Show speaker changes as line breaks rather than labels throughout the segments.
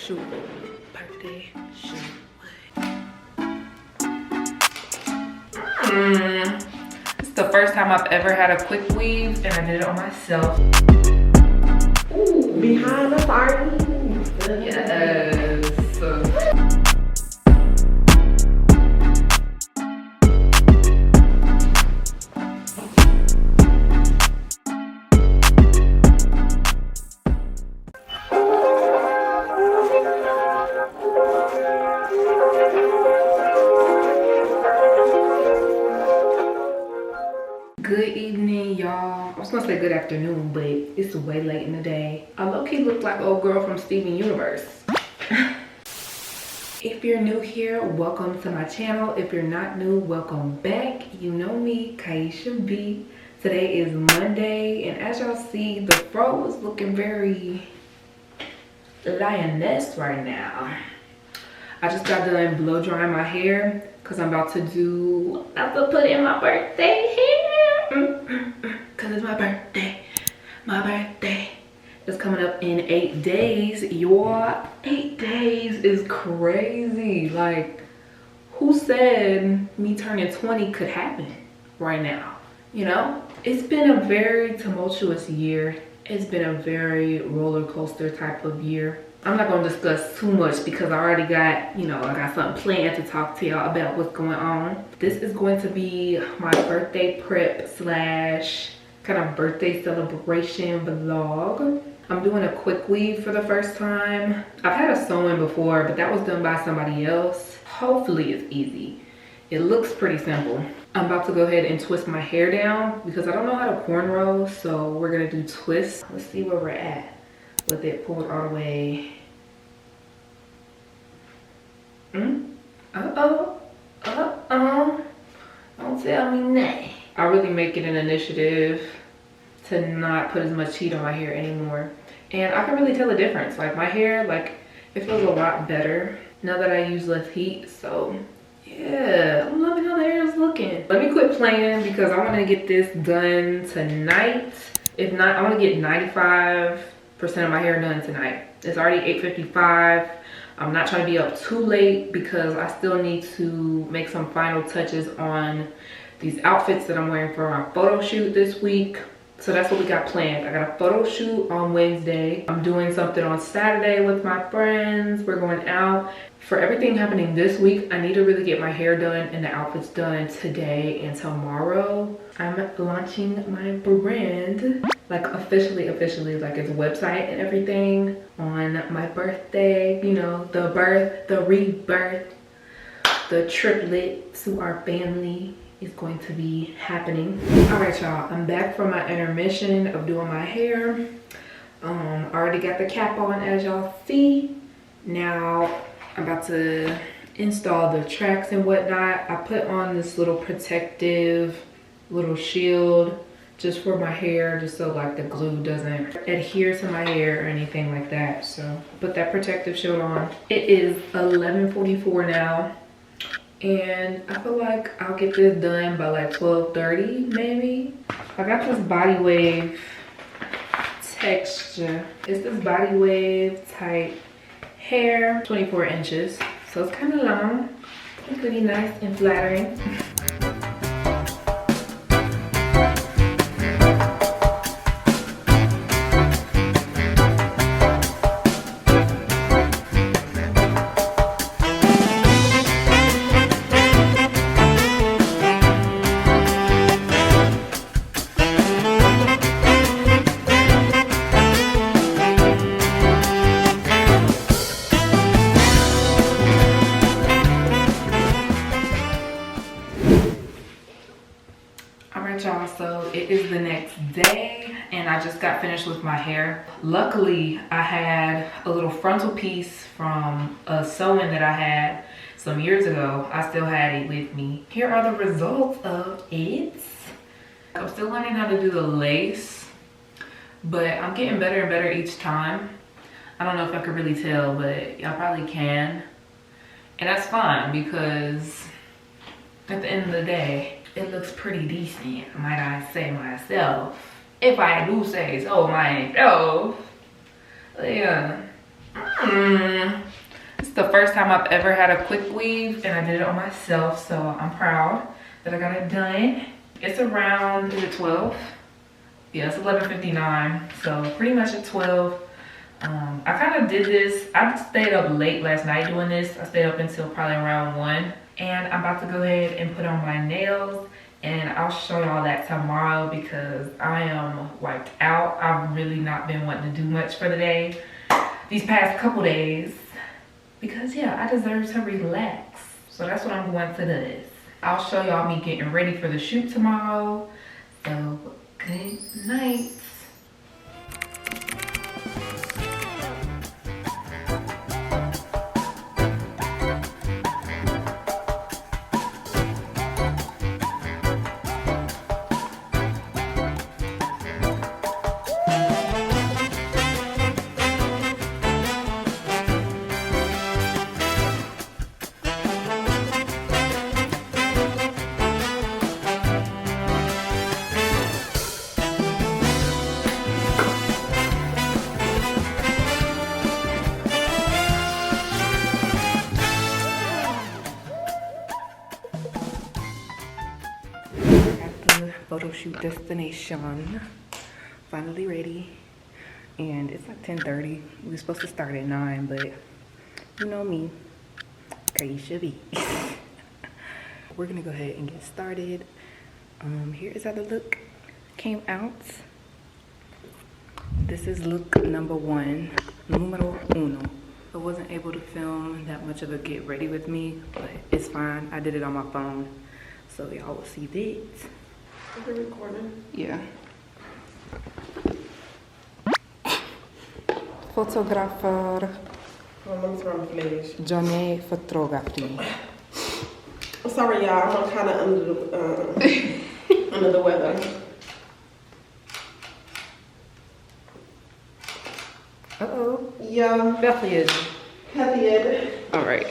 shoot. Birthday shoot. It's the first time I've ever had a quick weave, and I did it on myself. Ooh,
Behind the scenes.
yes. Good evening, y'all. I was gonna say good afternoon, but it's way late in the day. I low-key look like old girl from Steven Universe. If you're new here, welcome to my channel. If you're not new, welcome back. You know me, Kaisha B. Today is Monday, and as y'all see, the fro is looking very lioness right now. I just got done blow drying my hair because I'm about to put in my birthday hair. Because it's my birthday. My birthday is coming up in 8 days. Y'all, 8 days is crazy. Like, who said me turning 20 could happen right now? You know? It's been a very tumultuous year. It's been a very roller coaster type of year. I'm not gonna discuss too much because I already got, I got something planned to talk to y'all about what's going on. This is going to be my birthday prep slash kind of birthday celebration vlog. I'm doing a quick weave for the first time. I've had a sew-in before, but that was done by somebody else. Hopefully it's easy. It looks pretty simple. I'm about to go ahead and twist my hair down because I don't know how to cornrow, so we're gonna do twists. Let's see where we're at with it pulled all the way. Don't tell me nay. I really make it an initiative to not put as much heat on my hair anymore. And I can really tell the difference. Like my hair, it feels a lot better now that I use less heat. So yeah, I'm loving how the hair is looking. Let me quit playing because I want to get this done tonight. If not, I want to get 95% of my hair done tonight. It's already 8:55. I'm not trying to be up too late because I still need to make some final touches on these outfits that I'm wearing for our photo shoot this week. So that's what we got planned. I got a photo shoot on Wednesday. I'm doing something on Saturday with my friends. We're going out. For everything happening this week, I need to really get my hair done and the outfits done today and tomorrow. I'm launching my brand, like officially, like its website and everything on my birthday. You know, the birth, the rebirth, the triplet to our family is going to be happening. All right, y'all, I'm back from my intermission of doing my hair. I already got the cap on, as y'all see. Now I'm about to install the tracks and whatnot. I put on this little protective little shield just for my hair, just so like the glue doesn't adhere to my hair or anything like that. So put that protective shield on. It is 11:44 now, and I feel like I'll get this done by like 12:30 maybe. I got this body wave texture. It's this body wave type hair, 24 inches, so it's kind of long. It's pretty nice and flattering. Y'all, so it is the next day and I just got finished with my hair. Luckily, I had a little frontal piece from a sew-in that I had some years ago. I still had it with me. Here are the results of it. I'm still learning how to do the lace, but I'm getting better and better each time. I don't know if I could really tell, but y'all probably can. And that's fine because at the end of the day, it looks pretty decent, might I say myself. If I do say so myself. Yeah. It's the first time I've ever had a quick weave, and I did it on myself, so I'm proud that I got it done. It's around, is it 12? Yeah, it's 11:59, so pretty much at 12. I kind of did this, I stayed up late last night doing this. I stayed up until probably around 1. And I'm about to go ahead and put on my nails, and I'll show y'all that tomorrow because I am wiped out. I've really not been wanting to do much for the day these past couple days because yeah, I deserve to relax. So that's what I'm going to do. I'll show y'all me getting ready for the shoot tomorrow. So good night. Photo shoot destination, finally ready, and it's like 10:30. We were supposed to start at 9, but you know me, crazy be. We're gonna go ahead and get started. Here is how the look came out. This is look number 1, numero uno. I wasn't able to film that much of a get ready with me, but it's fine. I did it on my phone, so y'all will see that.
Is it recording?
Yeah. Fotografer. Johnny Photography.
Sorry, y'all. I'm kind of under the under the weather.
Uh-oh.
Yeah.
Bethlehem.
Heavy.
All right.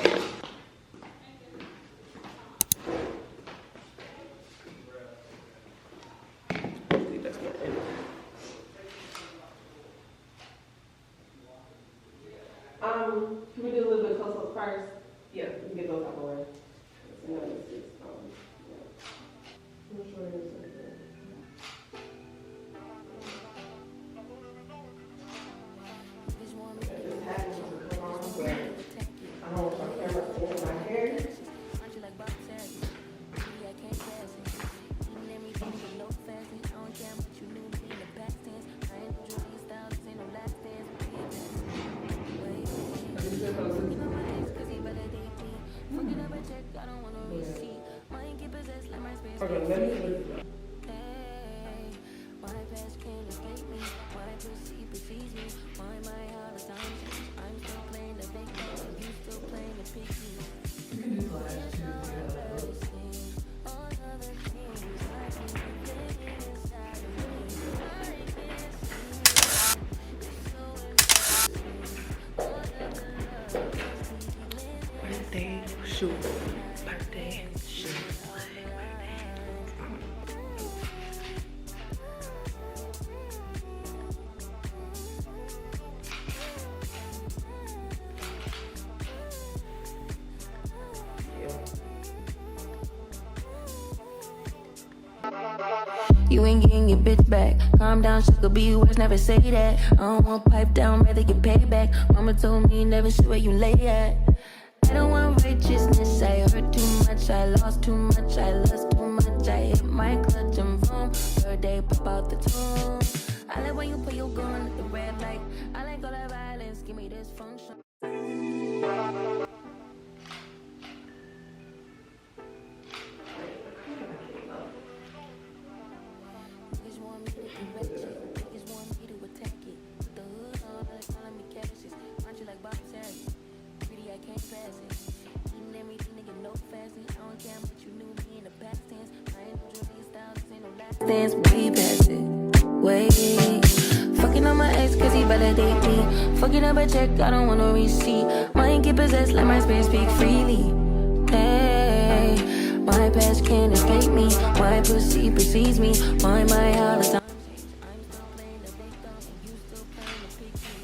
Can we do a little bit close up first? Yeah, we can get those out of the way. Yeah. I'm sure it is. This happens to come on, but I don't want my camera in my hair. Okay, let me
Birthday shoot. Birthday shoot.
You ain't getting your bitch back. Calm down, shit could be worse, never say that. I don't want pipe down, rather get paid back. Mama told me never see where you lay at. I don't want righteousness, I hurt too much, I lost too much, I lost too much. I hit my clutch and boom, birthday pop out the tomb. I like when you put your gun at the red light. I like all that violence, give me this function. Dance way past it, way. Fucking on my ex cause he validate me. Fucking up a check, I don't want no receipt. Mind get possessed, let my spirit speak freely. Hey, my past can't escape me. My pussy precedes me. My all the time. I'm still playing the victim and you still playing the picky.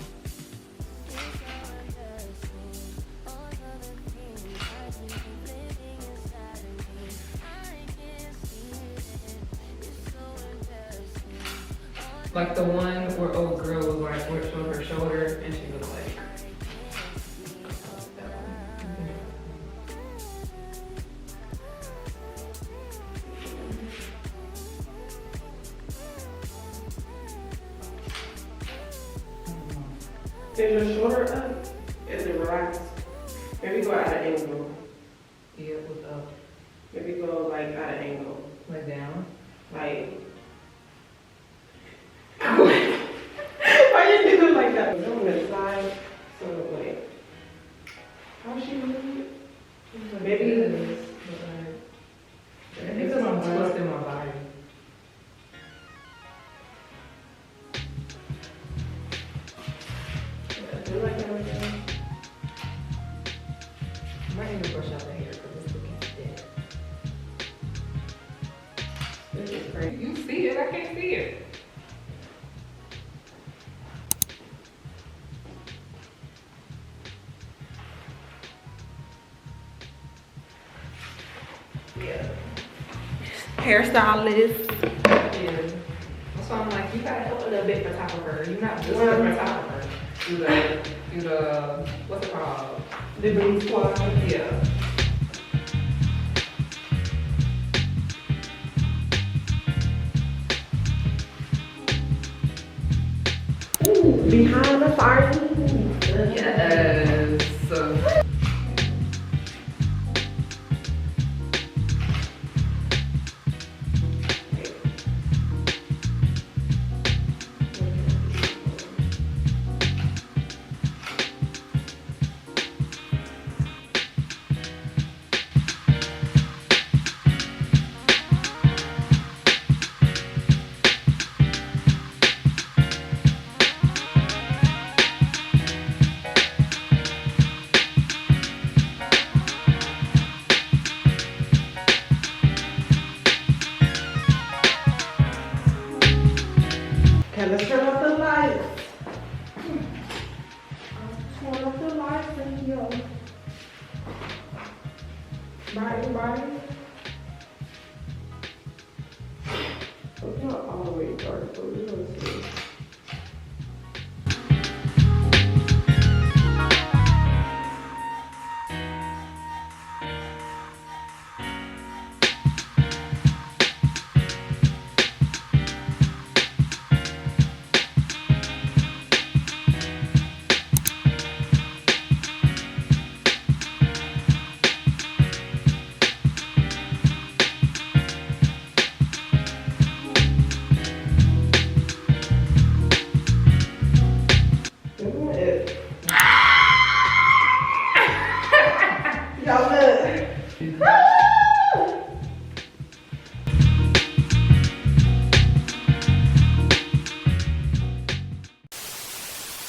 Like the one where old girl was like, where it showed her shoulder and she was like.
Is your shoulder up? Is it relaxed? Maybe go at an angle.
Yeah, what's up?
Maybe go like at an angle.
Like down?
Like. Why you do it like that? Go on the side. So like. How she move? Maybe
it is. It's just I'm twisting my body.
Do like that.
I might need to brush out the hair because it's looking dead.
This is great.
You see it? I can't see it. Yeah.
Hairstylist.
Yeah. That's why I'm like, you gotta help a little bit for top of her. You're not just for top of her. Do the, what's it called?
The booty squat.
Yeah.
Ooh, behind the fire.
Yes.
Okay, let's turn off the lights. Turn off the lights in here. Bye, everybody. It's not all the way dark, but we're gonna see. Y'all look.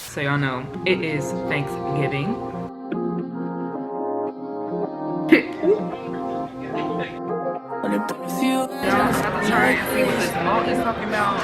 So y'all know, it is Thanksgiving. Y'all have to try and see what this malt is talking about.